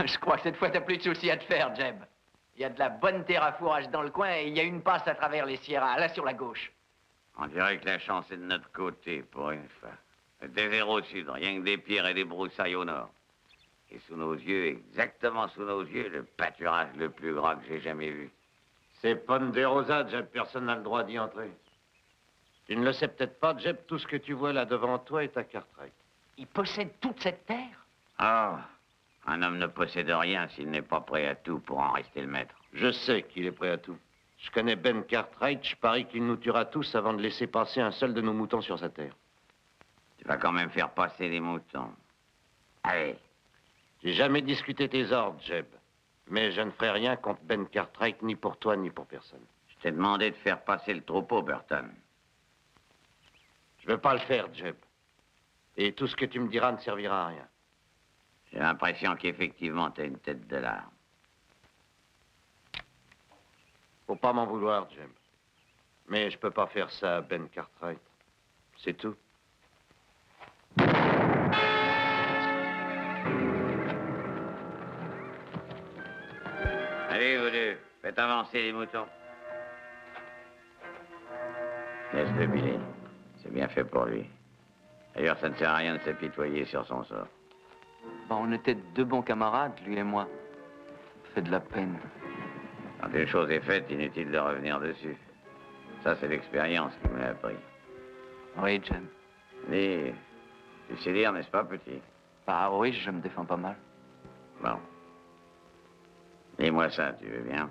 Je crois que cette fois, t'as plus de soucis à te faire, Jeb. Il y a de la bonne terre à fourrage dans le coin et il y a une passe à travers les Sierras, là sur la gauche. On dirait que la chance est de notre côté, pour une fois. Le désert au sud, rien que des pierres et des broussailles au nord. Et sous nos yeux, exactement sous nos yeux, le pâturage le plus grand que j'ai jamais vu. C'est Ponderosa, Jeb, personne n'a le droit d'y entrer. Tu ne le sais peut-être pas, Jeb, tout ce que tu vois là devant toi est à Cartwright. Il possède toute cette terre? Ah, un homme ne possède rien s'il n'est pas prêt à tout pour en rester le maître. Je sais qu'il est prêt à tout. Je connais Ben Cartwright, je parie qu'il nous tuera tous avant de laisser passer un seul de nos moutons sur sa terre. Tu vas quand même faire passer les moutons. Allez. J'ai jamais discuté tes ordres, Jeb. Mais je ne ferai rien contre Ben Cartwright, ni pour toi, ni pour personne. Je t'ai demandé de faire passer le troupeau, Burton. Je veux pas le faire, Jeb. Et tout ce que tu me diras ne servira à rien. J'ai l'impression qu'effectivement, t'as une tête de larme. Faut pas m'en vouloir, Jeb. Mais je peux pas faire ça à Ben Cartwright. C'est tout. Allez, vous deux, faites avancer les moutons. Laisse-le, Billy. C'est bien fait pour lui. D'ailleurs, ça ne sert à rien de s'apitoyer sur son sort. Bah, on était deux bons camarades, lui et moi. Ça fait de la peine. Quand une chose est faite, inutile de revenir dessus. Ça, c'est l'expérience qui me l'a appris. Oui, Jeb. Mais tu sais lire, n'est-ce pas, petit? Bah oui, je me défends pas mal. Bon. Dis-moi ça, tu veux bien?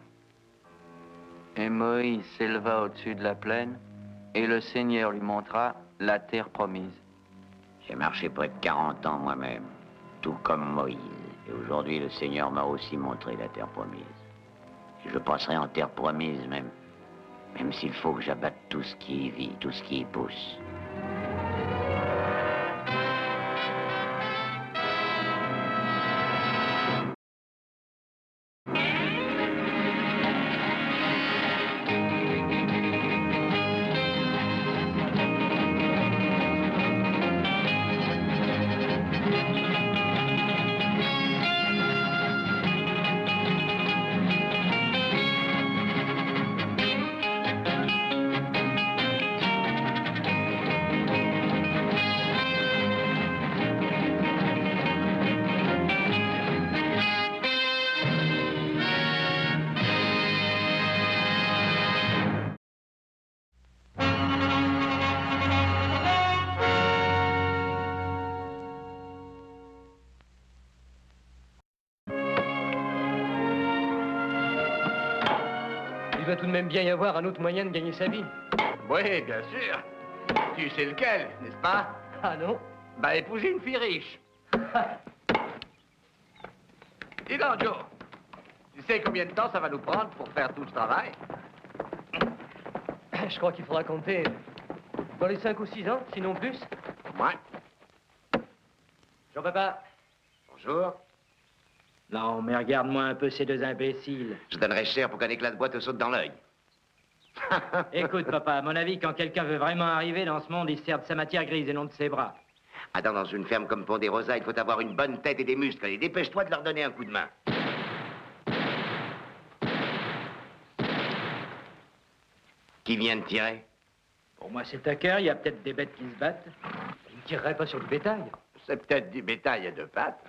Et Moïse s'éleva au-dessus de la plaine, et le Seigneur lui montra la terre promise. J'ai marché près de 40 ans moi-même, tout comme Moïse. Et aujourd'hui, le Seigneur m'a aussi montré la terre promise. Et je passerai en terre promise même s'il faut que j'abatte tout ce qui y vit, tout ce qui y pousse. Il doit tout de même bien y avoir un autre moyen de gagner sa vie. Oui, bien sûr. Tu sais lequel, n'est-ce pas? Ah non? Bah, épouser une fille riche. Dis donc, Joe, tu sais combien de temps ça va nous prendre pour faire tout ce travail? Je crois qu'il faudra compter dans les 5 ou 6 ans, sinon plus. Ouais. Jean-Papa. Bonjour. Non, mais regarde-moi un peu ces deux imbéciles. Je donnerais cher pour qu'un éclat de bois te saute dans l'œil. Écoute, papa, à mon avis, quand quelqu'un veut vraiment arriver dans ce monde, il se sert de sa matière grise et non de ses bras. Attends, dans une ferme comme Ponderosa, il faut avoir une bonne tête et des muscles. Allez, dépêche-toi de leur donner un coup de main. Qui vient de tirer? Pour moi, c'est Tucker, il y a peut-être des bêtes qui se battent. Il ne tirerait pas sur du bétail. C'est peut-être du bétail à deux pattes.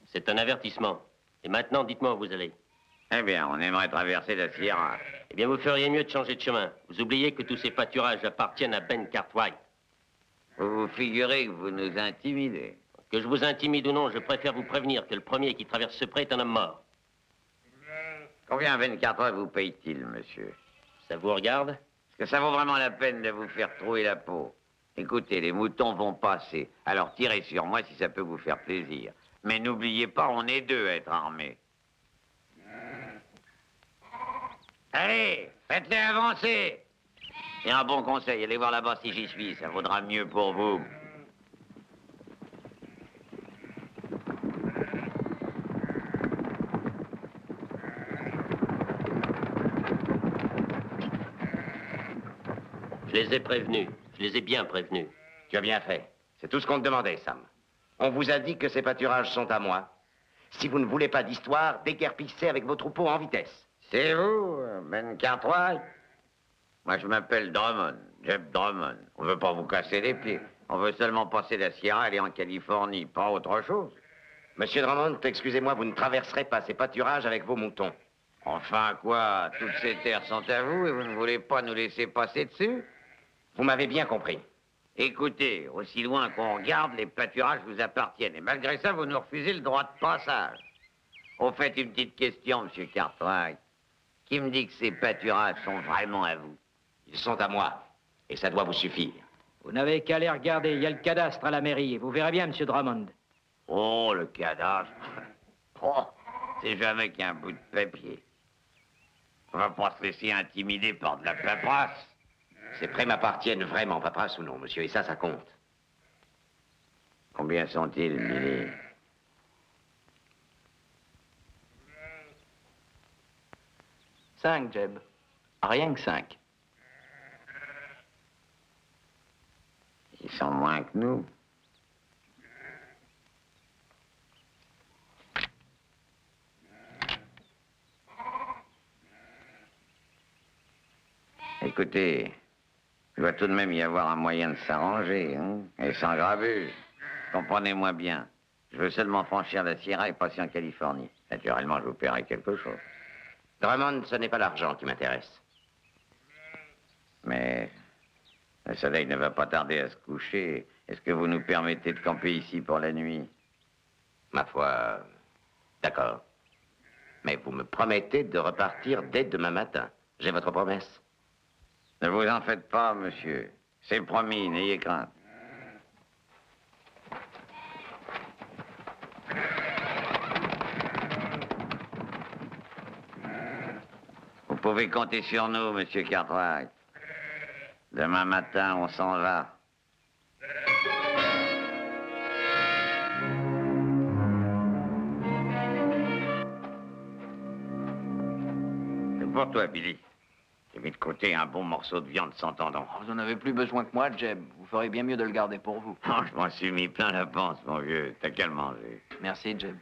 C'est un avertissement. Et maintenant, dites-moi où vous allez. Eh bien, on aimerait traverser la Sierra. Eh bien, vous feriez mieux de changer de chemin. Vous oubliez que tous ces pâturages appartiennent à Ben Cartwright. Vous vous figurez que vous nous intimidez. Que je vous intimide ou non, je préfère vous prévenir que le premier qui traverse ce pré est un homme mort. Combien 24 heures vous paye-t-il, monsieur? Ça vous regarde? Est-ce que ça vaut vraiment la peine de vous faire trouer la peau? Écoutez, les moutons vont passer. Alors tirez sur moi si ça peut vous faire plaisir. Mais n'oubliez pas, on est deux à être armés. Allez, faites-les avancer. Et un bon conseil, allez voir là-bas si j'y suis, ça vaudra mieux pour vous. Je les ai prévenus. Je les ai bien prévenus. Tu as bien fait. C'est tout ce qu'on te demandait, Sam. On vous a dit que ces pâturages sont à moi. Si vous ne voulez pas d'histoire, déguerpissez avec vos troupeaux en vitesse. C'est vous, Ben Cartwright? Moi, je m'appelle Drummond, Jeb Drummond. On veut pas vous casser les pieds. On veut seulement passer la Sierra et aller en Californie, pas autre chose. Monsieur Drummond, excusez-moi, vous ne traverserez pas ces pâturages avec vos moutons. Enfin, quoi? Toutes ces terres sont à vous et vous ne voulez pas nous laisser passer dessus? Vous m'avez bien compris. Écoutez, aussi loin qu'on regarde, les pâturages vous appartiennent. Et malgré ça, vous nous refusez le droit de passage. Au fait, une petite question, Monsieur Cartwright. Qui me dit que ces pâturages sont vraiment à vous? Ils sont à moi, et ça doit vous suffire. Vous n'avez qu'à les regarder. Il y a le cadastre à la mairie. Vous verrez bien, monsieur Drummond. Oh, le cadastre. Oh, c'est jamais qu'un bout de papier. On va pas se laisser intimider par de la paperasse. Ces prêts m'appartiennent vraiment, paperasse ou non, monsieur, et ça compte. Combien sont-ils, Billy? 5, Jeb. Rien que 5. Ils sont moins que nous. Écoutez, il doit tout de même y avoir un moyen de s'arranger, hein, et sans gravure. Comprenez-moi bien. Je veux seulement franchir la Sierra et passer en Californie. Naturellement, je vous paierai quelque chose. Drummond, ce n'est pas l'argent qui m'intéresse. Mais le soleil ne va pas tarder à se coucher. Est-ce que vous nous permettez de camper ici pour la nuit? Ma foi, d'accord. Mais vous me promettez de repartir dès demain matin. J'ai votre promesse. Ne vous en faites pas, monsieur. C'est promis, n'ayez crainte. Vous pouvez compter sur nous, monsieur Cartwright. Demain matin, on s'en va. C'est pour toi, Billy. J'ai mis de côté un bon morceau de viande sans tendon. Vous en avez plus besoin que moi, Jeb. Vous ferez bien mieux de le garder pour vous. Oh, je m'en suis mis plein la panse, mon vieux. T'as qu'à le manger. Merci, Jeb.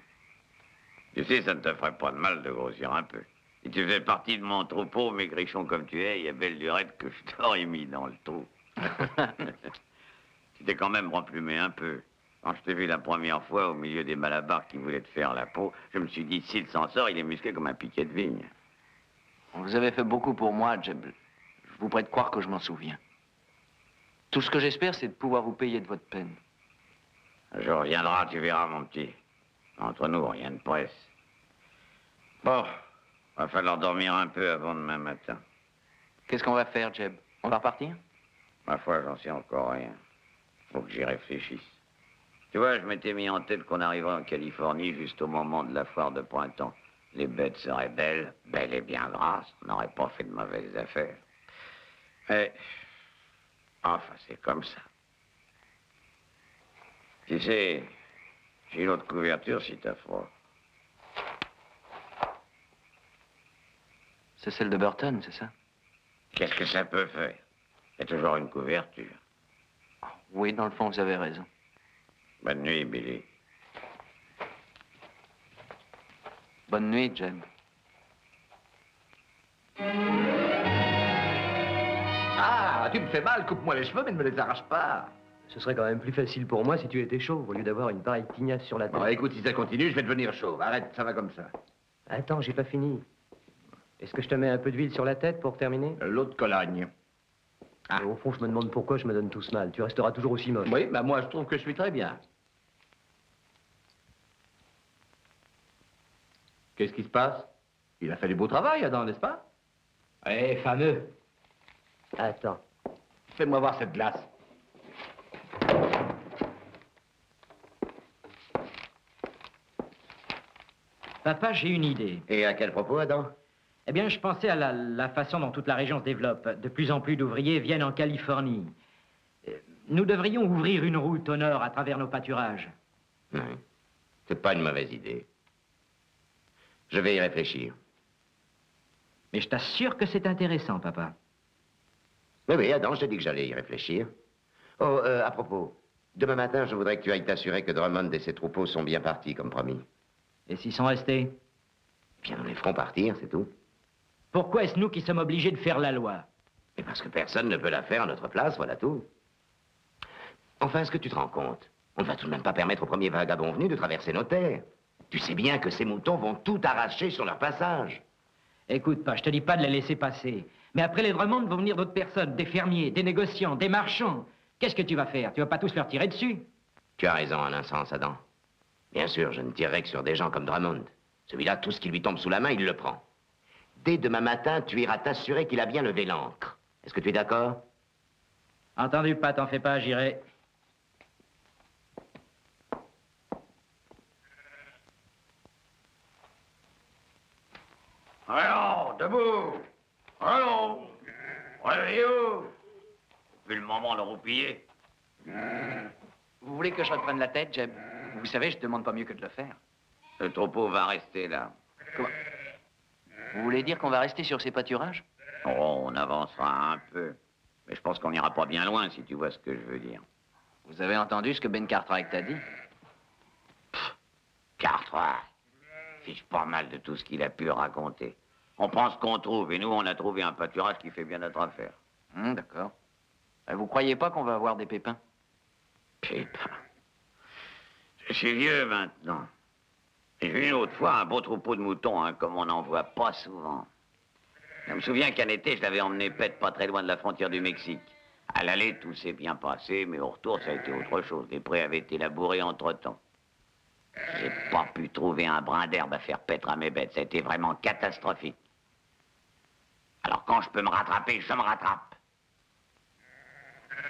Tu sais, ça ne te ferait pas de mal de grossir un peu. Si tu fais partie de mon troupeau, maigrichon comme tu es, il y a belle lurette que je t'aurais mis dans le trou. Tu t'es quand même remplumé un peu. Quand je t'ai vu la première fois au milieu des malabars qui voulaient te faire la peau, je me suis dit, s'il s'en sort, il est musclé comme un piquet de vigne. Vous avez fait beaucoup pour moi, Jeb. Je vous prie de croire que je m'en souviens. Tout ce que j'espère, c'est de pouvoir vous payer de votre peine. Un jour viendra, tu verras, mon petit. Entre nous, rien ne presse. Bon, va falloir dormir un peu avant demain matin. Qu'est-ce qu'on va faire, Jeb? On va repartir? Ma foi, j'en sais encore rien. Faut que j'y réfléchisse. Tu vois, je m'étais mis en tête qu'on arriverait en Californie juste au moment de la foire de printemps. Les bêtes seraient belles, belles et bien grasses. On n'aurait pas fait de mauvaises affaires. Mais, enfin, c'est comme ça. Tu sais, j'ai l'autre couverture si t'as froid. C'est celle de Burton, c'est ça? Qu'est-ce que ça peut faire? Il y a toujours une couverture. Oui, dans le fond, vous avez raison. Bonne nuit, Billy. Bonne nuit, Jeb. Ah, tu me fais mal, coupe-moi les cheveux, mais ne me les arrache pas. Ce serait quand même plus facile pour moi si tu étais chauve au lieu d'avoir une pareille tignasse sur la tête. Bon, écoute, si ça continue, je vais devenir chauve. Arrête, ça va comme ça. Attends, j'ai pas fini. Est-ce que je te mets un peu d'huile sur la tête pour terminer? L'autre cologne. Et au fond, je me demande pourquoi je me donne tout ce mal. Tu resteras toujours aussi moche. Oui, bah moi, je trouve que je suis très bien. Qu'est-ce qui se passe? Il a fait du beau travail, Adam, n'est-ce pas? Eh, fameux. Attends. Fais-moi voir cette glace. Papa, j'ai une idée. Et à quel propos, Adam? Eh bien, je pensais à la façon dont toute la région se développe. De plus en plus d'ouvriers viennent en Californie. Nous devrions ouvrir une route au nord à travers nos pâturages. Oui. C'est pas une mauvaise idée. Je vais y réfléchir. Mais je t'assure que c'est intéressant, papa. Oui, Adam, je t'ai dit que j'allais y réfléchir. Oh, à propos, demain matin, je voudrais que tu ailles t'assurer que Drummond et ses troupeaux sont bien partis, comme promis. Et s'ils sont restés? Bien, nous les ferons partir, c'est tout. Pourquoi est-ce nous qui sommes obligés de faire la loi? Mais parce que personne ne peut la faire à notre place, voilà tout. Enfin, est-ce que tu te rends compte? On ne va tout de même pas permettre au premier vagabond venu de traverser nos terres. Tu sais bien que ces moutons vont tout arracher sur leur passage. Écoute pas, je te dis pas de les laisser passer. Mais après les Drummond vont venir d'autres personnes, des fermiers, des négociants, des marchands. Qu'est-ce que tu vas faire? Tu vas pas tous leur tirer dessus? Tu as raison en un sens, Adam. Bien sûr, je ne tirerai que sur des gens comme Drummond. Celui-là, tout ce qui lui tombe sous la main, il le prend. Dès demain matin, tu iras t'assurer qu'il a bien levé l'ancre. Est-ce que tu es d'accord? Entendu, pas, t'en fais pas, j'irai. Allons, debout! Allons! Réveillez-vous! Vu le moment de roupiller. Vous voulez que je reprenne la tête, Jeb? Vous savez, je demande pas mieux que de le faire. Le troupeau va rester là. Vous voulez dire qu'on va rester sur ces pâturages? Oh, on avancera un peu. Mais je pense qu'on n'ira pas bien loin, si tu vois ce que je veux dire. Vous avez entendu ce que Ben Cartwright t'a dit? Cartwright fiche pas mal de tout ce qu'il a pu raconter. On prend ce qu'on trouve, et nous, on a trouvé un pâturage qui fait bien notre affaire. D'accord. Vous croyez pas qu'on va avoir des pépins? Pépins. Je suis vieux maintenant. J'ai vu une autre fois un beau troupeau de moutons, hein, comme on n'en voit pas souvent. Je me souviens qu'un été, je l'avais emmené pète pas très loin de la frontière du Mexique. À l'aller, tout s'est bien passé, mais au retour, ça a été autre chose. Les prés avaient été labourés entre-temps. J'ai pas pu trouver un brin d'herbe à faire paître à mes bêtes. Ça a été vraiment catastrophique. Alors quand je peux me rattraper, je me rattrape.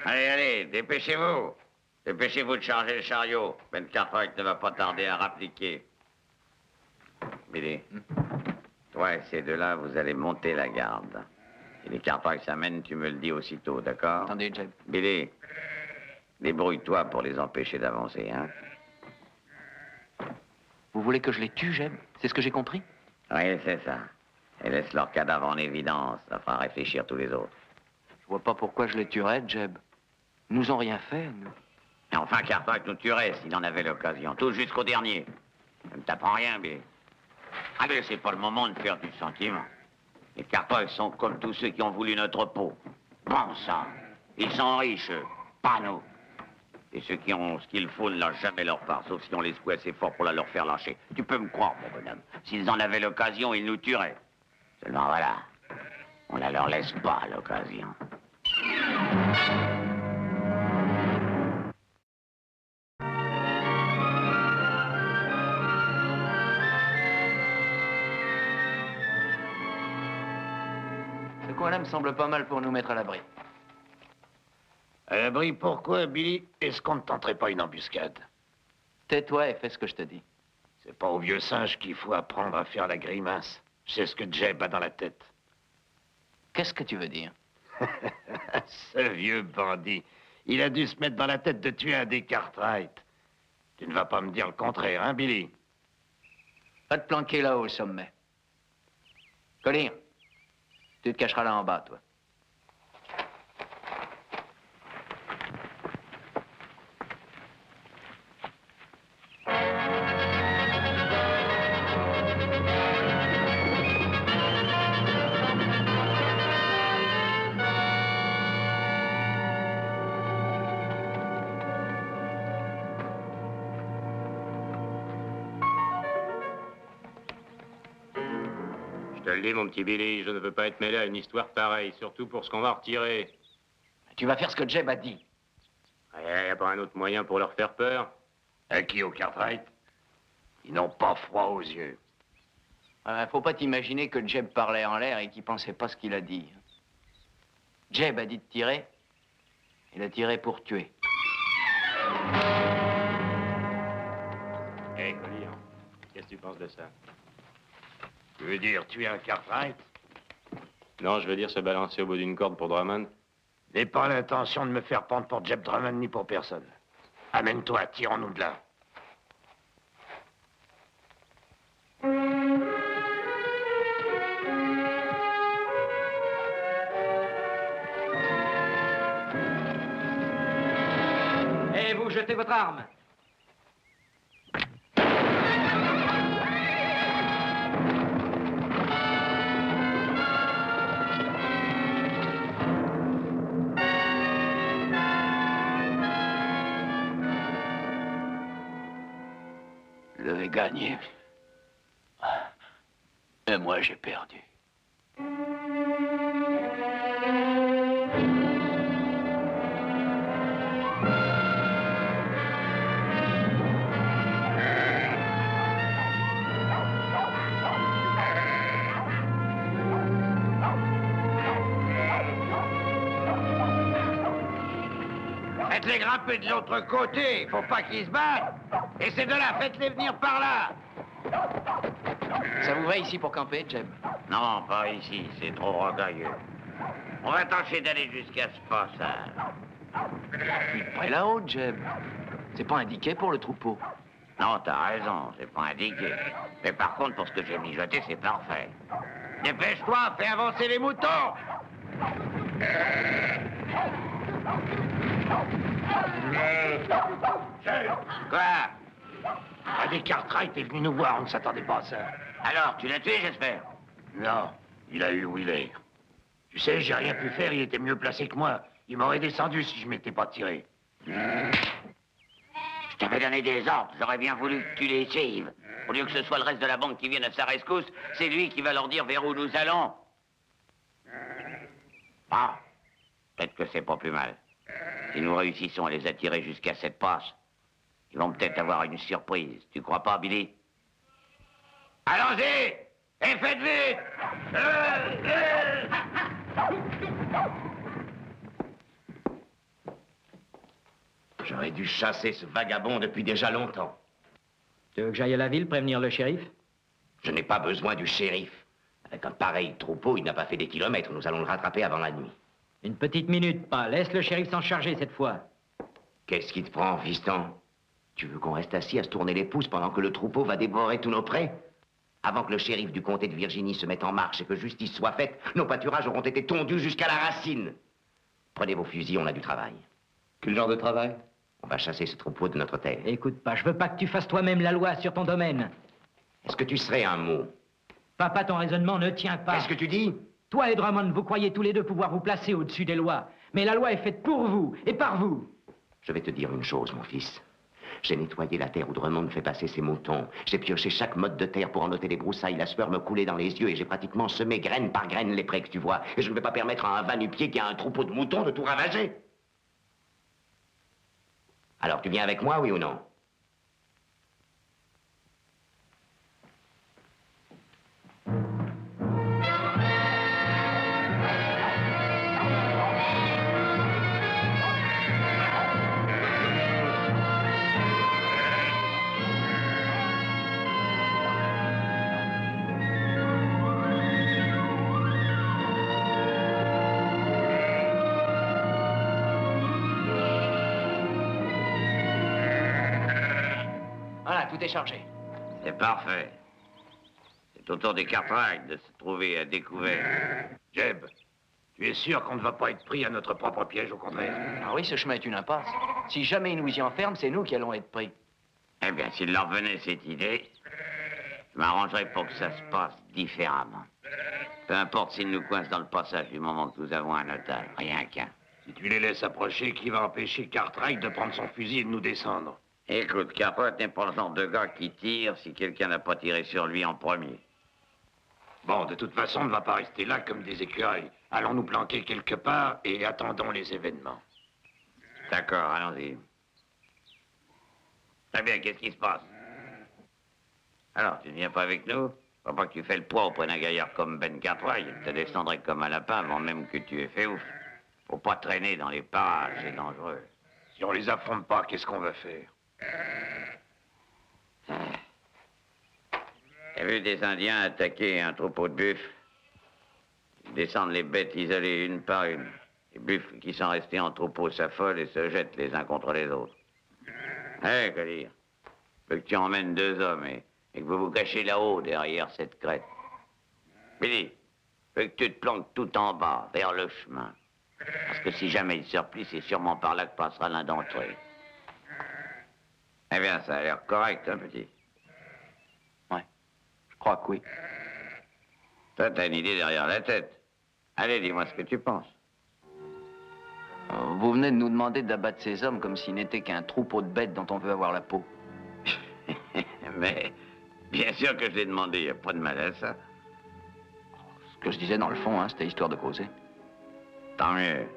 Allez, allez, dépêchez-vous. Dépêchez-vous de charger le chariot. Ben Cartwright ne va pas tarder à rappliquer. Billy, toi et ces deux-là, vous allez monter la garde. Si les Cartwright s'amènent, tu me le dis aussitôt, d'accord? Attendez, Jeb. Billy, débrouille-toi pour les empêcher d'avancer, hein? Vous voulez que je les tue, Jeb? C'est ce que j'ai compris? Oui, c'est ça. Et laisse leur cadavre en évidence. Ça fera réfléchir tous les autres. Je vois pas pourquoi je les tuerais, Jeb. Ils nous ont rien fait, nous. Et enfin, Cartwright nous tuerait s'il en avait l'occasion. Tout jusqu'au dernier. Ça ne t'apprend rien, Billy. Allez, c'est pas le moment de faire du sentiment. Les Cartwright sont comme tous ceux qui ont voulu notre peau. Bon sang. Ils sont riches, eux. Pas nous. Et ceux qui ont ce qu'il faut ne lâchent jamais leur part, sauf si on les secoue assez fort pour la leur faire lâcher. Tu peux me croire, mon bonhomme. S'ils en avaient l'occasion, ils nous tueraient. Seulement voilà, on ne leur laisse pas l'occasion. Ce coin-là me semble pas mal pour nous mettre à l'abri. À l'abri, pourquoi, Billy? Est-ce qu'on ne tenterait pas une embuscade? Tais-toi et fais ce que je te dis. C'est pas au vieux singe qu'il faut apprendre à faire la grimace. C'est ce que Jeb a dans la tête. Qu'est-ce que tu veux dire? Ce vieux bandit, il a dû se mettre dans la tête de tuer un des Cartwright. Tu ne vas pas me dire le contraire, hein, Billy? Va te planquer là-haut au sommet. Collier, tu te cacheras là en bas, toi. Je te le dis, mon petit Billy, je ne veux pas être mêlé à une histoire pareille, surtout pour ce qu'on va retirer. Tu vas faire ce que Jeb a dit. Il n'y a pas un autre moyen pour leur faire peur? À qui, au Cartwright? Ils n'ont pas froid aux yeux. Faut pas t'imaginer que Jeb parlait en l'air et qu'il pensait pas ce qu'il a dit. Jeb a dit de tirer. Il a tiré pour tuer. Hé, Collier, qu'est-ce que tu penses de ça? Tu veux dire tuer un Cartwright? Non, je veux dire se balancer au bout d'une corde pour Drummond. N'ai pas l'intention de me faire prendre pour Jeb Drummond ni pour personne. Amène-toi, tirons-nous de là. jetez votre arme. Je devais gagner. Et moi, j'ai perdu. Faites-les grimper de l'autre côté, faut pas qu'ils se battent. Et ces deux-là, faites-les venir par là. Ça vous va ici pour camper, Jeb? Non, pas ici, c'est trop rocailleux. On va tâcher d'aller jusqu'à ce passage. Plus près là-haut, Jeb. C'est pas indiqué pour le troupeau. Non, t'as raison, c'est pas indiqué. Mais par contre, pour ce que j'ai mijoté, c'est parfait. Dépêche-toi, fais avancer les moutons. Quoi? Andy Cartwright est venu nous voir, on ne s'attendait pas à ça. Alors, tu l'as tué, j'espère? Non, il a eu Wheeler. Tu sais, j'ai rien pu faire, il était mieux placé que moi. Il m'aurait descendu si je m'étais pas tiré. Je t'avais donné des ordres, j'aurais bien voulu que tu les suives. Au lieu que ce soit le reste de la banque qui vienne à sa rescousse, c'est lui qui va leur dire vers où nous allons. Ah, peut-être que c'est pas plus mal. Si nous réussissons à les attirer jusqu'à cette passe, ils vont peut-être avoir une surprise. Tu crois pas, Billy? Allons-y! Et faites vite! J'aurais dû chasser ce vagabond depuis déjà longtemps. Tu veux que j'aille à la ville prévenir le shérif? Je n'ai pas besoin du shérif. Avec un pareil troupeau, il n'a pas fait des kilomètres. Nous allons le rattraper avant la nuit. Une petite minute, pas. Laisse le shérif s'en charger cette fois. Qu'est-ce qui te prend, fiston? Tu veux qu'on reste assis à se tourner les pouces pendant que le troupeau va dévorer tous nos prés? Avant que le shérif du comté de Virginie se mette en marche et que justice soit faite, nos pâturages auront été tondus jusqu'à la racine. Prenez vos fusils, on a du travail. Quel genre de travail? On va chasser ce troupeau de notre terre. Écoute pas, je veux pas que tu fasses toi-même la loi sur ton domaine. Est-ce que tu serais un mot? Papa, ton raisonnement ne tient pas. Qu'est-ce que tu dis? Toi et Drummond, vous croyez tous les deux pouvoir vous placer au-dessus des lois. Mais la loi est faite pour vous et par vous. Je vais te dire une chose, mon fils. J'ai nettoyé la terre où Drummond fait passer ses moutons. J'ai pioché chaque mode de terre pour ennoter les broussailles. La sueur me coulait dans les yeux et j'ai pratiquement semé graine par graine les prés que tu vois. Et je ne vais pas permettre à un va-nu-pied qui a un troupeau de moutons de tout ravager. Alors, tu viens avec moi, oui ou non? Voilà, tout est chargé. C'est parfait. C'est au tour des Cartwright de se trouver à découvert. Jeb, tu es sûr qu'on ne va pas être pris à notre propre piège, au contraire? Ah oui, ce chemin est une impasse. Si jamais ils nous y enferment, c'est nous qui allons être pris. Eh bien, s'il leur venait cette idée, je m'arrangerais pour que ça se passe différemment. Peu importe s'ils nous coincent dans le passage du moment que nous avons un otage, rien qu'un. Si tu les laisses approcher, qui va empêcher Cartwright de prendre son fusil et de nous descendre? Écoute, Cartwright n'est pas le genre de gars qui tire si quelqu'un n'a pas tiré sur lui en premier. Bon, de toute façon, on ne va pas rester là comme des écureuils. Allons nous planquer quelque part et attendons les événements. D'accord, allons-y. Très bien, qu'est-ce qui se passe? Alors, tu ne viens pas avec nous? Faut pas que tu fais le poids auprès d'un gaillard comme Ben Cartwright. Il te descendrait comme un lapin avant même que tu aies fait ouf. Faut pas traîner dans les parages, c'est dangereux. Si on les affronte pas, qu'est-ce qu'on va faire? J'ai vu des Indiens attaquer un troupeau de buffles. Ils descendent les bêtes isolées une par une. Les buffles qui sont restés en troupeau s'affolent et se jettent les uns contre les autres. Hé, que dire? Je veux que tu emmènes 2 hommes et que vous vous cachez là-haut, derrière cette crête. Billy, je veux que tu te planques tout en bas, vers le chemin. Parce que si jamais ils se replient, c'est sûrement par là que passera l'un d'entre eux. Eh bien, ça a l'air correct, hein, petit. Ouais, je crois que oui. Toi, t'as une idée derrière la tête. Allez, dis-moi ce que tu penses. Vous venez de nous demander d'abattre ces hommes comme s'ils n'étaient qu'un troupeau de bêtes dont on veut avoir la peau. Mais, bien sûr que je l'ai demandé, il n'y a pas de mal à ça. Ce que je disais dans le fond, hein, c'était histoire de causer. Tant mieux.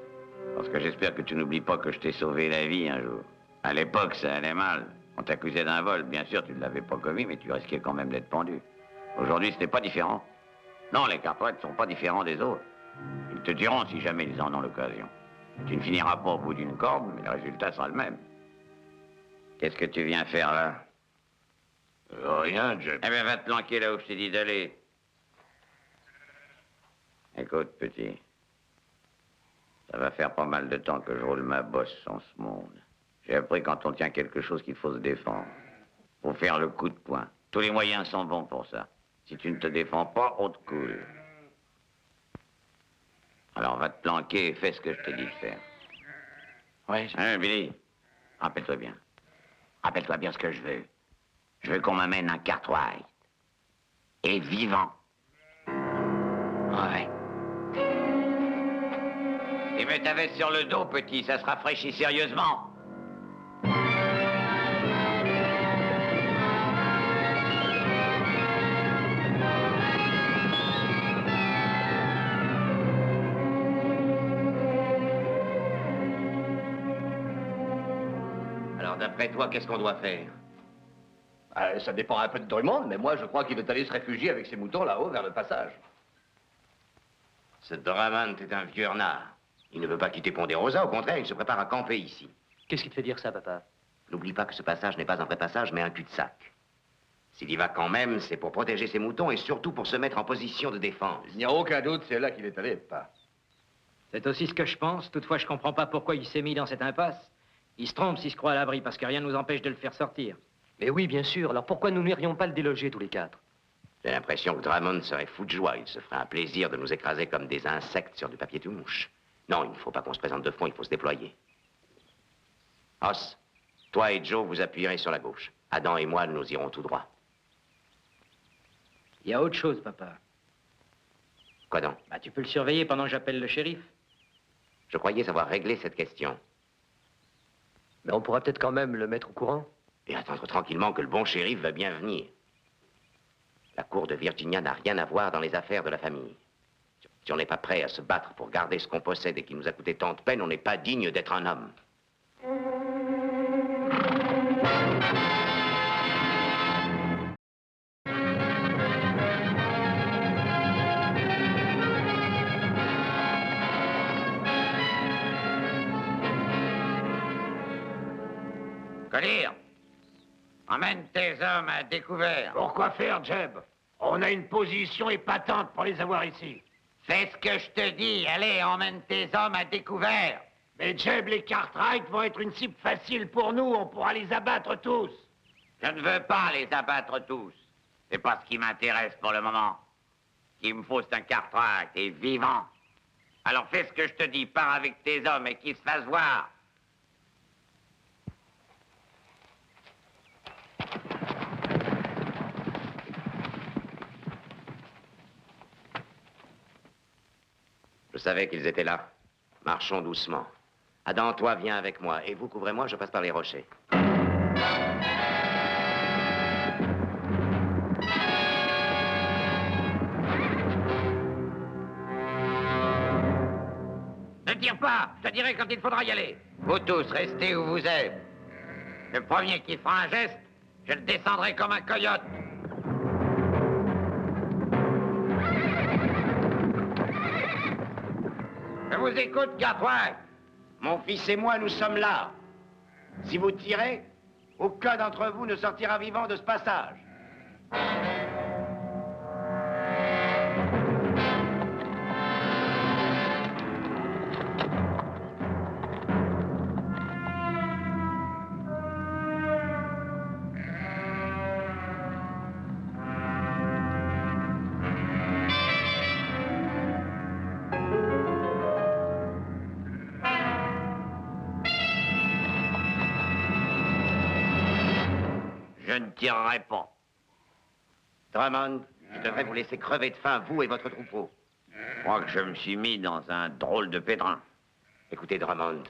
Parce que j'espère que tu n'oublies pas que je t'ai sauvé la vie un jour. À l'époque, ça allait mal. On t'accusait d'un vol. Bien sûr, tu ne l'avais pas commis, mais tu risquais quand même d'être pendu. Aujourd'hui, ce n'est pas différent. Non, les Cartwright ne sont pas différents des autres. Ils te tueront si jamais ils en ont l'occasion. Tu ne finiras pas au bout d'une corde, mais le résultat sera le même. Qu'est-ce que tu viens faire là? Rien, Jeb. Eh bien, va te planquer là où je t'ai dit d'aller. Écoute, petit. Ça va faire pas mal de temps que je roule ma bosse en ce monde. J'ai appris quand on tient quelque chose qu'il faut se défendre. Faut faire le coup de poing. Tous les moyens sont bons pour ça. Si tu ne te défends pas, on te coule. Alors va te planquer et fais ce que je t'ai dit de faire. Ouais, Hein, Billy? Rappelle-toi bien. Rappelle-toi bien ce que je veux. Je veux qu'on m'amène un Cartwright. Et vivant. ouais. Et mets ta veste sur le dos, petit, ça se rafraîchit sérieusement. Alors, d'après toi, qu'est-ce qu'on doit faire? Ça dépend un peu de Drummond, mais moi, je crois qu'il veut aller se réfugier avec ses moutons là-haut vers le passage. Ce Drummond est un vieux renard. Il ne veut pas quitter Ponderosa, au contraire, il se prépare à camper ici. Qu'est-ce qui te fait dire ça, papa? N'oublie pas que ce passage n'est pas un vrai passage, mais un cul-de-sac. S'il y va quand même, c'est pour protéger ses moutons et surtout pour se mettre en position de défense. Il n'y a aucun doute, c'est là qu'il est allé, pas. C'est aussi ce que je pense. Toutefois, je comprends pas pourquoi il s'est mis dans cette impasse. Il se trompe s'il se croit à l'abri, parce que rien ne nous empêche de le faire sortir. Mais oui, bien sûr. Alors pourquoi nous n'irions pas le déloger tous les quatre? J'ai l'impression que Drummond serait fou de joie. Il se ferait un plaisir de nous écraser comme des insectes sur du papier tout mouche. Non, il ne faut pas qu'on se présente de front, il faut se déployer. Os, toi et Joe, vous appuierez sur la gauche. Adam et moi, nous irons tout droit. Il y a autre chose, papa. Quoi donc? Bah, tu peux le surveiller pendant que j'appelle le shérif. Je croyais avoir réglé cette question. Mais on pourra peut-être quand même le mettre au courant. Et attendre tranquillement que le bon shérif va bien venir. La cour de Virginia n'a rien à voir dans les affaires de la famille. Si on n'est pas prêt à se battre pour garder ce qu'on possède et qui nous a coûté tant de peine, on n'est pas digne d'être un homme. Collier, emmène tes hommes à découvert. Pourquoi faire, Jeb? On a une position épatante pour les avoir ici. Fais ce que je te dis. Allez, emmène tes hommes à découvert. Mais Jeb, les Cartwright vont être une cible facile pour nous. On pourra les abattre tous. Je ne veux pas les abattre tous. C'est pas ce qui m'intéresse pour le moment. Ce qu'il me faut, c'est un Cartwright et vivant. Alors fais ce que je te dis. Pars avec tes hommes et qu'ils se fassent voir. Je savais qu'ils étaient là. Marchons doucement. Adam, toi, viens avec moi. Et vous, couvrez-moi, je passe par les rochers. Ne tire pas. Je te dirai quand il faudra y aller. Vous tous, restez où vous êtes. Le premier qui fera un geste, je le descendrai comme un coyote. Je vous écoute, Cartwright. Mon fils et moi, nous sommes là. Si vous tirez, aucun d'entre vous ne sortira vivant de ce passage. ne tirerai pas. Drummond, je devrais vous laisser crever de faim, vous et votre troupeau. Je crois que je me suis mis dans un drôle de pétrin. Écoutez, Drummond,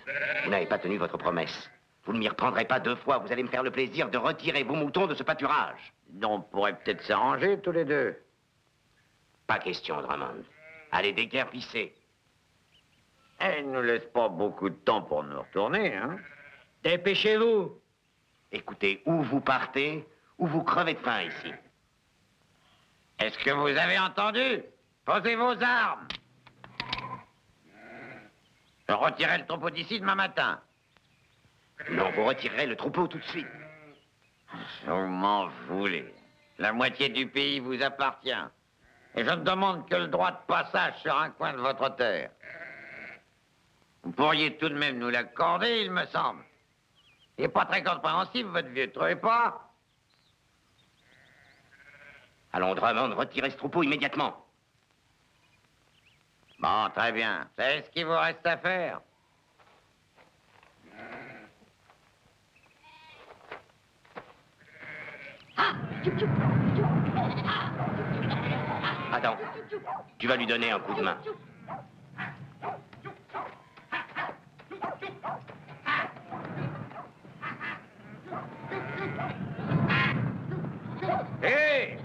vous n'avez pas tenu votre promesse. Vous ne m'y reprendrez pas 2 fois. Vous allez me faire le plaisir de retirer vos moutons de ce pâturage. On pourrait peut-être s'arranger tous les deux. Pas question, Drummond. Allez déguerpisser. Elle ne nous laisse pas beaucoup de temps pour nous retourner, hein? Dépêchez-vous. Écoutez, ou vous partez, ou vous crevez de faim ici. Est-ce que vous avez entendu? Posez vos armes. Je retirerai le troupeau d'ici demain matin. Non, vous retirerez le troupeau tout de suite. Vous m'en voulez. La moitié du pays vous appartient. Et je ne demande que le droit de passage sur un coin de votre terre. Vous pourriez tout de même nous l'accorder, il me semble. Il n'est pas très compréhensif, votre vieux, trouvez pas? Allons, Drummond, retirez ce troupeau immédiatement. Bon, très bien. C'est ce qu'il vous reste à faire. Adam, tu vas lui donner un coup de main. Hé!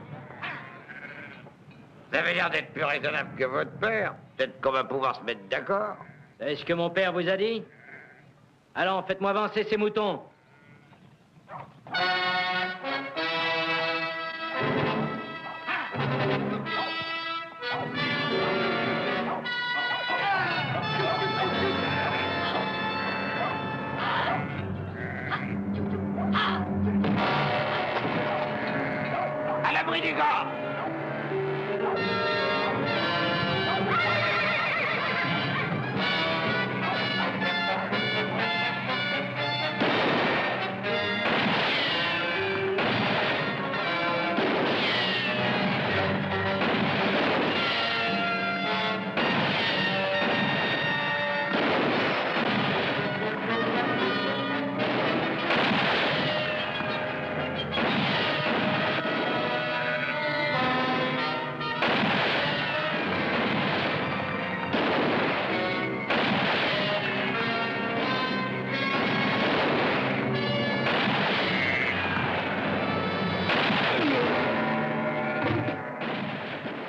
Vous avez l'air d'être plus raisonnable que votre père. Peut-être qu'on va pouvoir se mettre d'accord. C'est ce que mon père vous a dit? Allons, faites-moi avancer ces moutons. À l'abri des gars!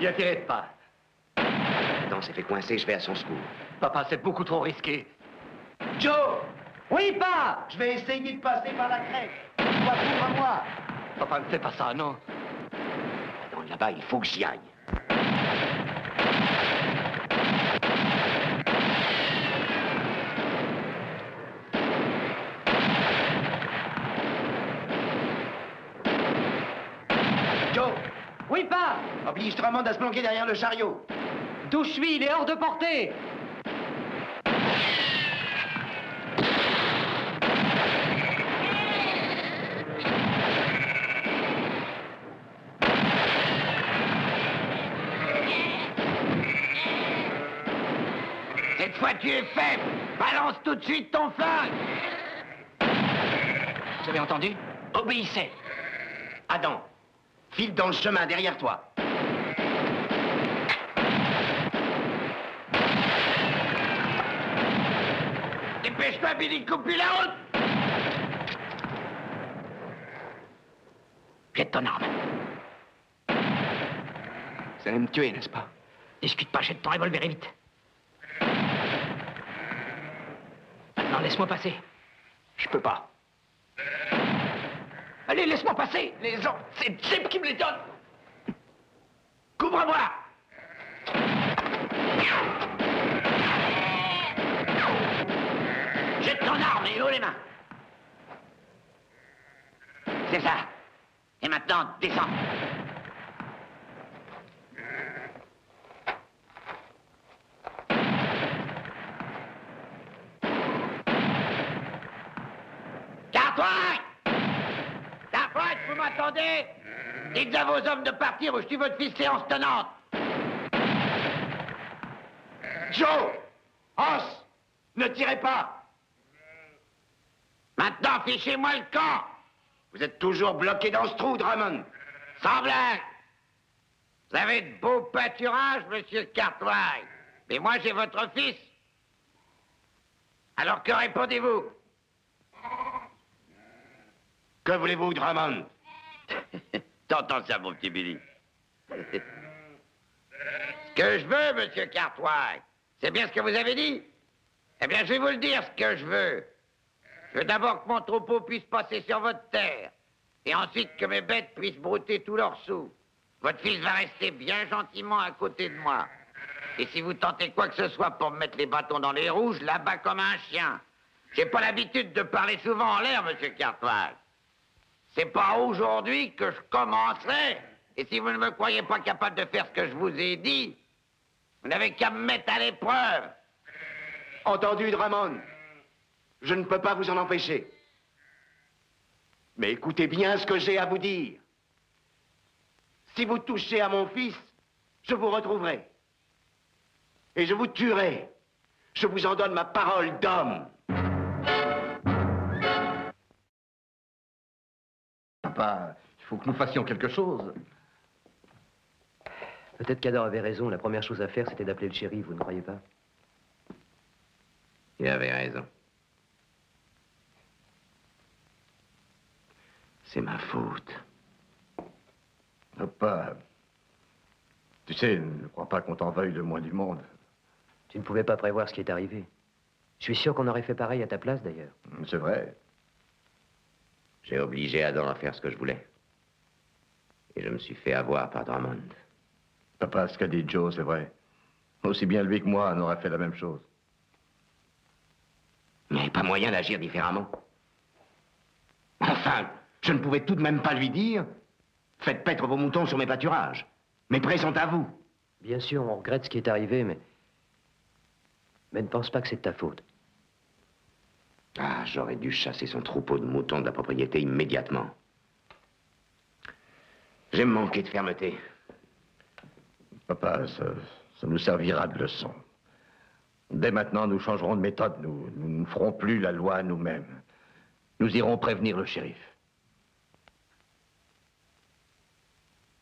N'y attirez pas. Adam s'est fait coincer, je vais à son secours. Papa, c'est beaucoup trop risqué. Joe! Oui, pas! Je vais essayer de passer par la crête. Toi, couvre-moi. Papa, ne fais pas ça, non. Adam, là-bas, il faut que j'y aille. Joe! Oui, pas! Oblige Drummond à se planquer derrière le chariot. D'où je suis, il est hors de portée! Cette fois, tu es faible. Balance tout de suite ton flingue. Vous avez entendu? Obéissez. Adam, file dans le chemin derrière toi. Dépêche-toi, Billy, coupe-lui la route. Jette ton arme. Vous allez me tuer, n'est-ce pas? Discute pas, jette ton revolver et vite. Maintenant, laisse-moi passer. Je peux pas. Allez, laisse-moi passer. Les gens, c'est Jeb qui me les donne. Couvre-moi. Jette ton arme et haut les mains. C'est ça. Et maintenant, descends. Cartwright! Cartwright, vous m'entendez? Dites à vos hommes de partir ou je tue votre fils séance tenante. Joe! Os! Ne tirez pas! Maintenant, fichez-moi le camp. Vous êtes toujours bloqué dans ce trou, Drummond. Sans blague! Vous avez de beaux pâturages, monsieur Cartwright. Mais moi, j'ai votre fils. Alors que répondez-vous? Que voulez-vous, Drummond? T'entends ça, mon petit Billy? Ce que je veux, monsieur Cartwright, c'est bien ce que vous avez dit. Eh bien, je vais vous le dire, ce que je veux. Je veux d'abord que mon troupeau puisse passer sur votre terre. Et ensuite que mes bêtes puissent brouter tous leurs sous. Votre fils va rester bien gentiment à côté de moi. Et si vous tentez quoi que ce soit pour me mettre les bâtons dans les roues, je l'abats comme un chien. J'ai pas l'habitude de parler souvent en l'air, monsieur Cartwright. C'est pas aujourd'hui que je commencerai. Et si vous ne me croyez pas capable de faire ce que je vous ai dit, vous n'avez qu'à me mettre à l'épreuve. Entendu, Drummond. Je ne peux pas vous en empêcher. Mais écoutez bien ce que j'ai à vous dire. Si vous touchez à mon fils, je vous retrouverai. Et je vous tuerai. Je vous en donne ma parole d'homme. Papa, il faut que nous fassions quelque chose. Peut-être qu'Ador avait raison. La première chose à faire, c'était d'appeler le shérif, vous ne croyez pas? Il avait raison. C'est ma faute. Papa, tu sais, ne crois pas qu'on t'en veuille le moins du monde. Tu ne pouvais pas prévoir ce qui est arrivé. Je suis sûr qu'on aurait fait pareil à ta place, d'ailleurs. C'est vrai. J'ai obligé Adam à faire ce que je voulais. Et je me suis fait avoir par Drummond. Papa, ce qu'a dit Joe, c'est vrai. Aussi bien lui que moi, on aurait fait la même chose. Il n'y avait pas moyen d'agir différemment. Enfin, je ne pouvais tout de même pas lui dire « Faites paître vos moutons sur mes pâturages. Mes prés sont à vous. » Bien sûr, on regrette ce qui est arrivé, mais ne pense pas que c'est de ta faute. Ah, j'aurais dû chasser son troupeau de moutons de la propriété immédiatement. J'ai manqué de fermeté. Papa, ça nous servira de leçon. Dès maintenant, nous changerons de méthode. Nous ne ferons plus la loi nous-mêmes. Nous irons prévenir le shérif.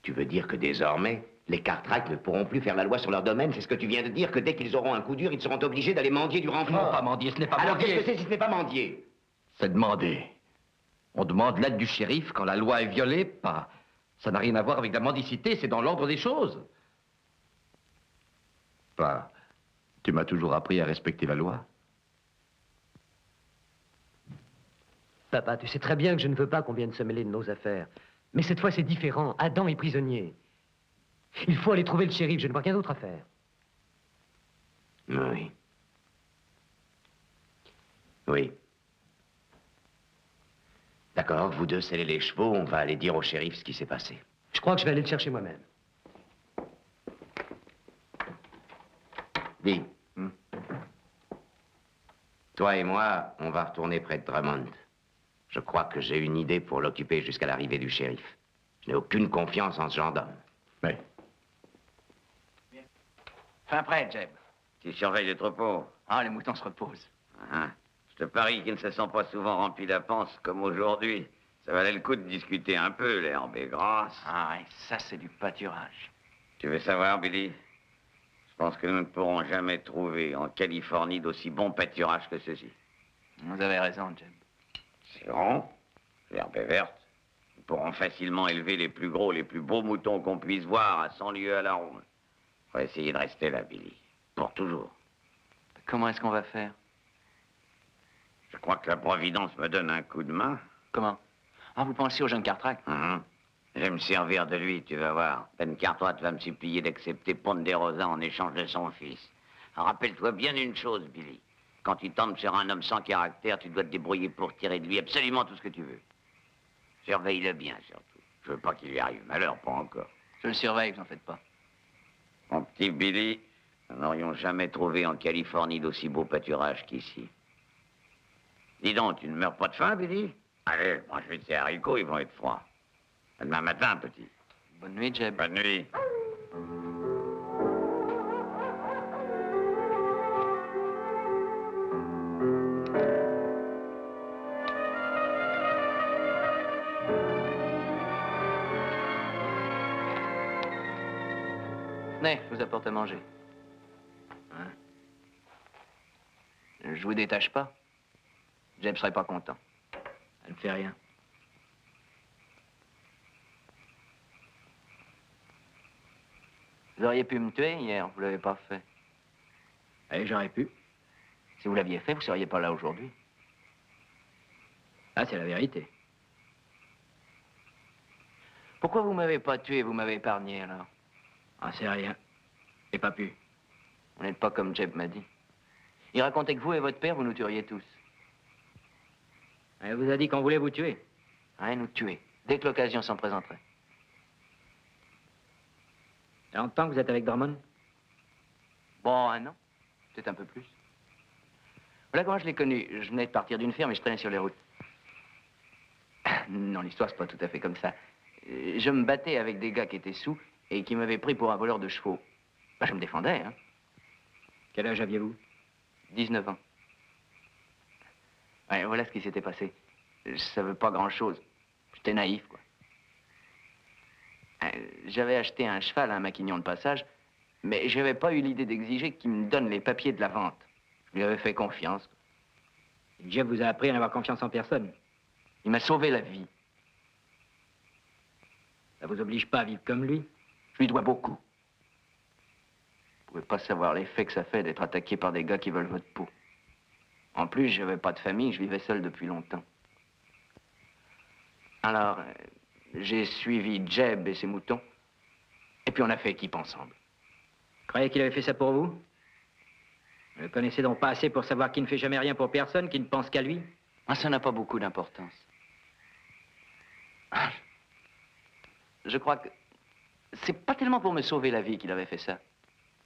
Tu veux dire que désormais, les Cartwright ne pourront plus faire la loi sur leur domaine? C'est ce que tu viens de dire, que dès qu'ils auront un coup dur, ils seront obligés d'aller mendier du renfort? Non, pas mendier, ce n'est pas Alors mendier. qu'est-ce que c'est si ce n'est pas mendier? C'est demander. On demande l'aide du shérif quand la loi est violée, pas... Ça n'a rien à voir avec la mendicité, c'est dans l'ordre des choses. Papa, tu m'as toujours appris à respecter la loi. Papa, tu sais très bien que je ne veux pas qu'on vienne se mêler de nos affaires. Mais cette fois, c'est différent. Adam est prisonnier. Il faut aller trouver le shérif. Je ne vois rien d'autre à faire. Oui. Oui. D'accord, vous deux scellez les chevaux, on va aller dire au shérif ce qui s'est passé. Je crois que je vais aller le chercher moi-même. Dis. Toi et moi, on va retourner près de Drummond. Je crois que j'ai une idée pour l'occuper jusqu'à l'arrivée du shérif. Je n'ai aucune confiance en ce gendarme. Mais Fin prêt, Jeb. Tu surveilles le troupeau. Ah, les moutons se reposent. Hein? Je te parie qu'ils ne se sont pas souvent remplis la panse comme aujourd'hui. Ça valait le coup de discuter un peu, l'herbe est grasse. Ah, ouais, ça, c'est du pâturage. Tu veux savoir, Billy? Je pense que nous ne pourrons jamais trouver en Californie d'aussi bon pâturage que ceci. Vous avez raison, Jeb. C'est rond, l'herbe est verte. Nous pourrons facilement élever les plus gros, les plus beaux moutons qu'on puisse voir à 100 lieues à la ronde. On va essayer de rester là, Billy. Pour toujours. Comment est-ce qu'on va faire? Je crois que la Providence me donne un coup de main. Comment? Ah, vous pensez au jeune Cartwright? Je vais me servir de lui, tu vas voir. Ben Cartwright va me supplier d'accepter Ponderosa en échange de son fils. Rappelle-toi bien une chose, Billy. Quand tu tentes sur un homme sans caractère, tu dois te débrouiller pour tirer de lui absolument tout ce que tu veux. Surveille-le bien, surtout. Je veux pas qu'il lui arrive malheur, pas encore. Je le surveille, vous en faites pas. Mon petit Billy, nous n'aurions jamais trouvé en Californie d'aussi beau pâturage qu'ici. Dis donc, tu ne meurs pas de faim, Billy? Allez, mange vite ces haricots, ils vont être froids. À demain matin, petit. Bonne nuit, Jeb. Bonne nuit. Venez, je vous apporte à manger. Hein? Je vous détache pas. Jeb serait pas content. Ça ne fait rien. Vous auriez pu me tuer hier, vous l'avez pas fait. Allez, j'aurais pu. Si vous l'aviez fait, vous seriez pas là aujourd'hui. Ah, c'est la vérité. Pourquoi vous m'avez pas tué, vous m'avez épargné alors? Ah, c'est rien. J'ai pas pu. Vous n'êtes pas comme Jeb m'a dit. Il racontait que vous et votre père, vous nous tueriez tous. Elle vous a dit qu'on voulait vous tuer. Hein, nous tuer, dès que l'occasion s'en présenterait. Il y a longtemps que vous êtes avec Drummond? Bon, un an, peut-être un peu plus. Voilà comment je l'ai connu. Je venais de partir d'une ferme et je traînais sur les routes. Non, l'histoire, c'est pas tout à fait comme ça. Je me battais avec des gars qui étaient sous et qui m'avaient pris pour un voleur de chevaux. Bah, je me défendais, hein. Quel âge aviez-vous? 19 ans. Ouais, voilà ce qui s'était passé. Je savais pas grand-chose. J'étais naïf, quoi. J'avais acheté un cheval à un maquignon de passage, mais j'avais pas eu l'idée d'exiger qu'il me donne les papiers de la vente. Je lui avais fait confiance. Jeff vous a appris à n'avoir confiance en personne. Il m'a sauvé la vie. Ça vous oblige pas à vivre comme lui? Je lui dois beaucoup. Vous pouvez pas savoir l'effet que ça fait d'être attaqué par des gars qui veulent votre peau. En plus, j'avais pas de famille, je vivais seul depuis longtemps. Alors, j'ai suivi Jeb et ses moutons, et puis on a fait équipe ensemble. Vous croyez qu'il avait fait ça pour vous? Vous le connaissez donc pas assez pour savoir qu'il ne fait jamais rien pour personne, qu'il ne pense qu'à lui? Ah, ça n'a pas beaucoup d'importance. Ah, je crois que c'est pas tellement pour me sauver la vie qu'il avait fait ça.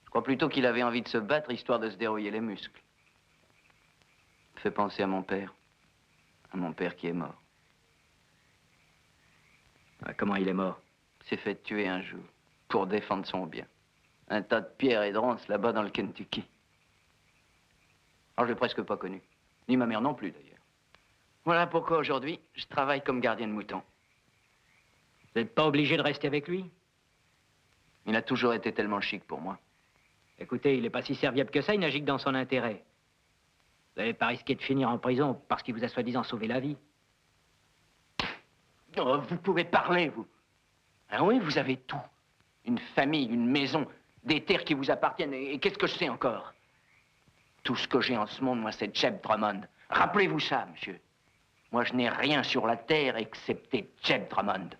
Je crois plutôt qu'il avait envie de se battre histoire de se dérouiller les muscles. Ça me fait penser à mon père qui est mort. Ah, comment il est mort? Il s'est fait tuer un jour pour défendre son bien. Un tas de pierres et de ronces là-bas dans le Kentucky. Alors, je l'ai presque pas connu. Ni ma mère non plus, d'ailleurs. Voilà pourquoi aujourd'hui, je travaille comme gardien de moutons. Vous n'êtes pas obligé de rester avec lui? Il a toujours été tellement chic pour moi. Écoutez, il n'est pas si serviable que ça, il n'agit que dans son intérêt. Vous n'avez pas risqué de finir en prison parce qu'il vous a soi-disant sauvé la vie. Oh, vous pouvez parler, vous. Ah oui, vous avez tout. Une famille, une maison, des terres qui vous appartiennent. Et qu'est-ce que je sais encore? Tout ce que j'ai en ce monde, moi, c'est Jeb Drummond. Rappelez-vous ça, monsieur. Moi, je n'ai rien sur la terre excepté Jeb Drummond.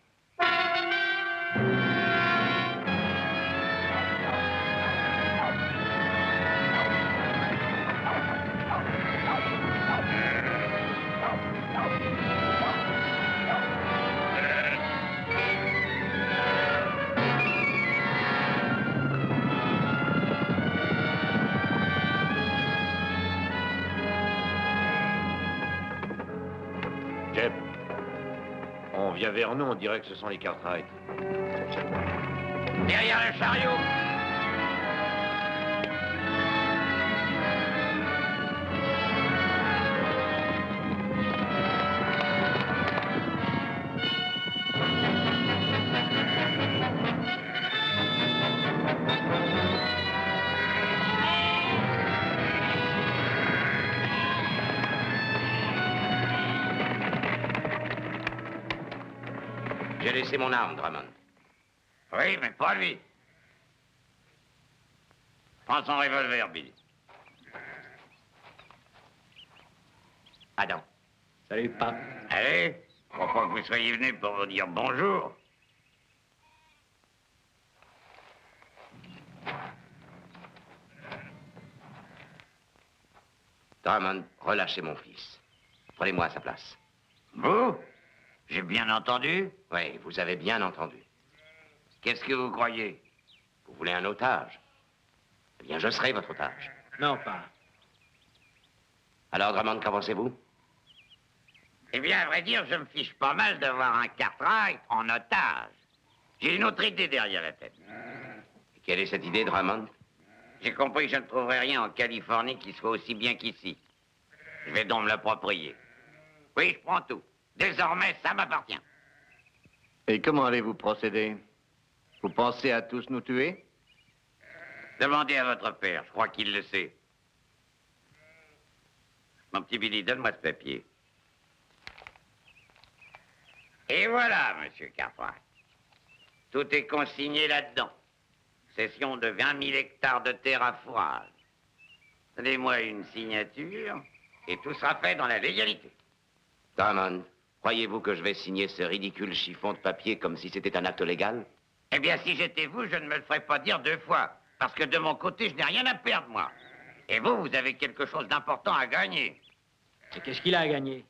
Jeb, on vient vers nous, on dirait que ce sont les Cartwright. Derrière le chariot! J'ai laissé mon arme, Drummond. Oui, mais pas lui. Prends son revolver, Billy. Adam. Salut, Pap. Allez, je crois pas que vous soyez venu pour vous dire bonjour. Drummond, relâchez mon fils. Prenez-moi à sa place. Vous? J'ai bien entendu? Oui, vous avez bien entendu. Qu'est-ce que vous croyez? Vous voulez un otage? Eh bien, je serai votre otage. Non, pas. Alors, Drummond, qu'en pensez-vous? Eh bien, à vrai dire, je me fiche pas mal d'avoir un Cartwright en otage. J'ai une autre idée derrière la tête. Et quelle est cette idée, Drummond? J'ai compris que je ne trouverai rien en Californie qui soit aussi bien qu'ici. Je vais donc me l'approprier. Oui, je prends tout. Désormais, ça m'appartient. Et comment allez-vous procéder? Vous pensez à tous nous tuer? Demandez à votre père, je crois qu'il le sait. Mon petit Billy, donne-moi ce papier. Et voilà, monsieur Cartwright. Tout est consigné là-dedans. Cession de 20 000 hectares de terre à fourrage. Donnez-moi une signature et tout sera fait dans la légalité. Drummond, croyez-vous que je vais signer ce ridicule chiffon de papier comme si c'était un acte légal? Eh bien, si j'étais vous, je ne me le ferais pas dire 2 fois. Parce que de mon côté, je n'ai rien à perdre, moi. Et vous, vous avez quelque chose d'important à gagner. Et qu'est-ce qu'il a à gagner?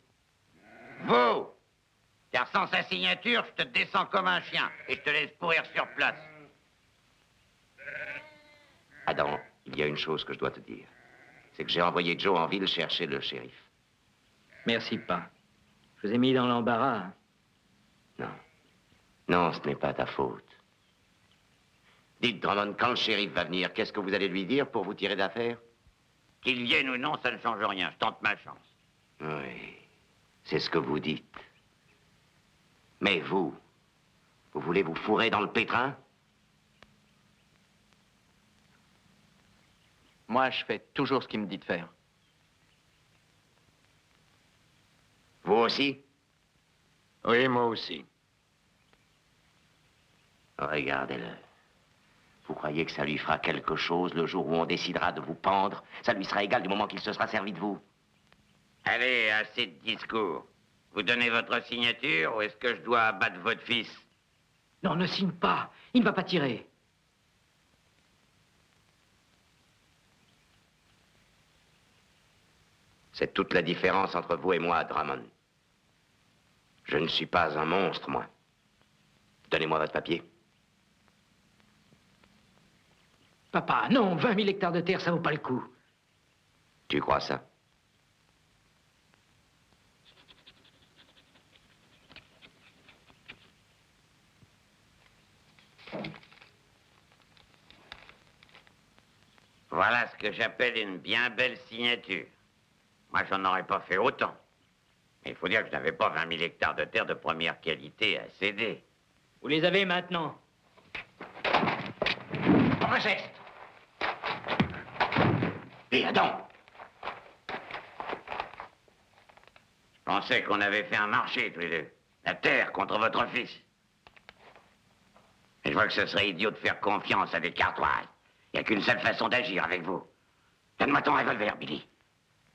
Vous! Car sans sa signature, je te descends comme un chien et je te laisse pourrir sur place. Adam, il y a une chose que je dois te dire. C'est que j'ai envoyé Joe en ville chercher le shérif. Merci pas. Je vous ai mis dans l'embarras. Non. Non, ce n'est pas ta faute. Dites, Drummond, quand le shérif va venir, qu'est-ce que vous allez lui dire pour vous tirer d'affaire? Qu'il vienne ou non, ça ne change rien. Je tente ma chance. Oui, c'est ce que vous dites. Mais vous voulez vous fourrer dans le pétrin? Moi, je fais toujours ce qu'il me dit de faire. Vous aussi? Oui, moi aussi. Regardez-le. Vous croyez que ça lui fera quelque chose le jour où on décidera de vous pendre? Ça lui sera égal du moment qu'il se sera servi de vous. Allez, assez de discours. Vous donnez votre signature ou est-ce que je dois abattre votre fils? Non, ne signe pas. Il ne va pas tirer. C'est toute la différence entre vous et moi, Drummond. Je ne suis pas un monstre, moi. Donnez-moi votre papier. Papa, non, 20 000 hectares de terre, ça vaut pas le coup. Tu crois ça? Voilà ce que j'appelle une bien belle signature. Moi, j'en aurais pas fait autant. Mais il faut dire que je n'avais pas 20 000 hectares de terre de première qualité à céder. Vous les avez maintenant. Un geste. Et Adam. Je pensais qu'on avait fait un marché tous les deux. La terre contre votre fils. Et je vois que ce serait idiot de faire confiance à des Cartwright. Il n'y a qu'une seule façon d'agir avec vous. Donne-moi ton revolver, Billy.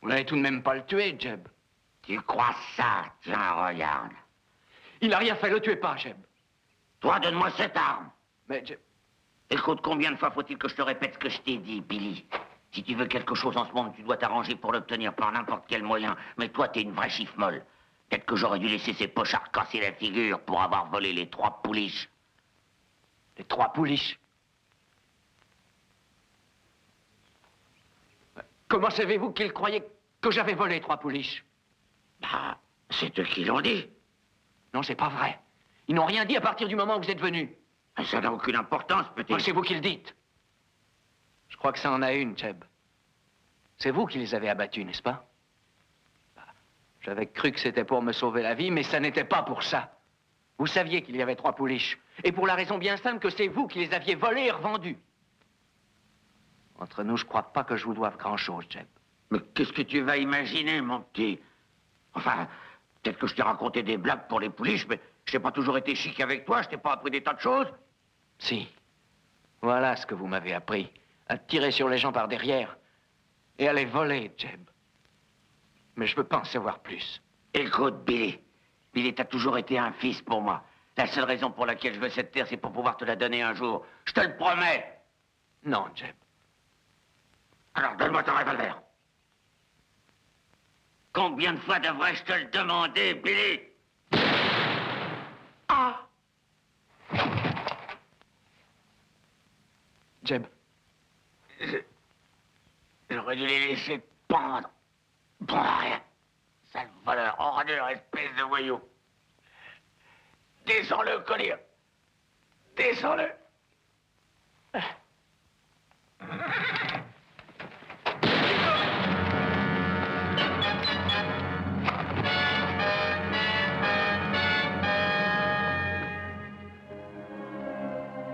Vous n'allez tout de même pas le tuer, Jeb. Tu crois ça? Tiens, regarde. Il n'a rien fait, le tuez pas, Jeb. Toi, donne-moi cette arme. Mais Jeb... Écoute, combien de fois faut-il que je te répète ce que je t'ai dit, Billy? Si tu veux quelque chose en ce monde, tu dois t'arranger pour l'obtenir par n'importe quel moyen. Mais toi, t'es une vraie chiffre molle. Peut-être que j'aurais dû laisser ces pochards casser la figure pour avoir volé les 3 pouliches. Les 3 pouliches. Comment savez-vous qu'ils croyaient que j'avais volé 3 pouliches? Bah, c'est eux qui l'ont dit. Non, c'est pas vrai. Ils n'ont rien dit à partir du moment où vous êtes venu. Ça n'a aucune importance, peut-être. C'est vous qui le dites. Je crois que ça en a une, Jeb. C'est vous qui les avez abattus, n'est-ce pas? J'avais cru que c'était pour me sauver la vie, mais ça n'était pas pour ça. Vous saviez qu'il y avait 3 pouliches. Et pour la raison bien simple que c'est vous qui les aviez volés et revendus. Entre nous, je crois pas que je vous doive grand-chose, Jeb. Mais qu'est-ce que tu vas imaginer, mon petit? Enfin, peut-être que je t'ai raconté des blagues pour les pouliches, mais je n'ai pas toujours été chic avec toi, je t'ai pas appris des tas de choses. Si. Voilà ce que vous m'avez appris. À tirer sur les gens par derrière. Et à les voler, Jeb. Mais je veux pas en savoir plus. Écoute, Billy. Billy, t'as toujours été un fils pour moi. La seule raison pour laquelle je veux cette terre, c'est pour pouvoir te la donner un jour. Je te le promets. Non, Jeb. Alors, donne-moi ton revolver. Combien de fois devrais-je te le demander, Billy? Ah! Jeb. J'aurais dû les laisser pendre. Bon à rien. Sale voleur, ordure, espèce de voyou. Descends-le, collier. Descends-le.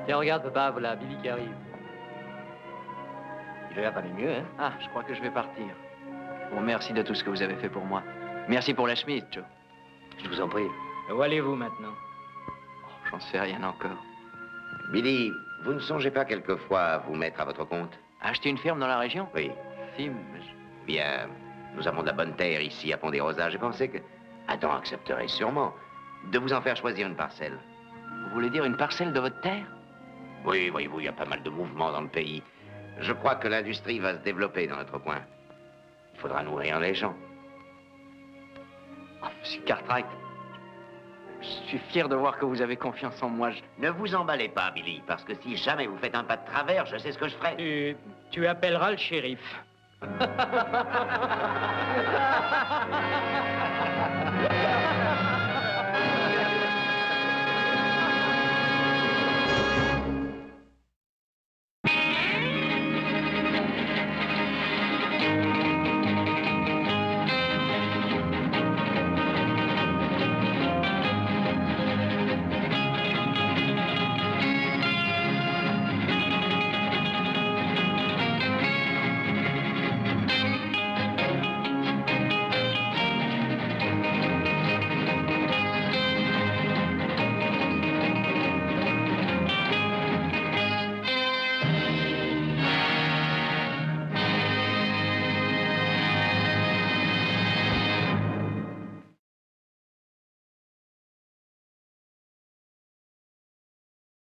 Tiens, regarde, papa, voilà Billy qui arrive. Il a l'air d'aller mieux, hein? Ah, je crois que je vais partir. Bon, merci de tout ce que vous avez fait pour moi. Merci pour la chemise, Joe. Je vous en prie. Où allez-vous maintenant? Oh, j'en sais rien encore. Billy, vous ne songez pas quelquefois à vous mettre à votre compte? Acheter une ferme dans la région? Oui. Si, mais Bien, nous avons de la bonne terre ici à Pont-des-Rosas. J'ai pensé que Adam accepterait sûrement de vous en faire choisir une parcelle. vous voulez dire une parcelle de votre terre? Oui, voyez-vous, il y a pas mal de mouvements dans le pays. Je crois que l'industrie va se développer dans notre coin. Il faudra nourrir les gens. Oh, monsieur Cartwright, je suis fier de voir que vous avez confiance en moi. Ne vous emballez pas, Billy, parce que si jamais vous faites un pas de travers, je sais ce que je ferai. Tu appelleras le shérif.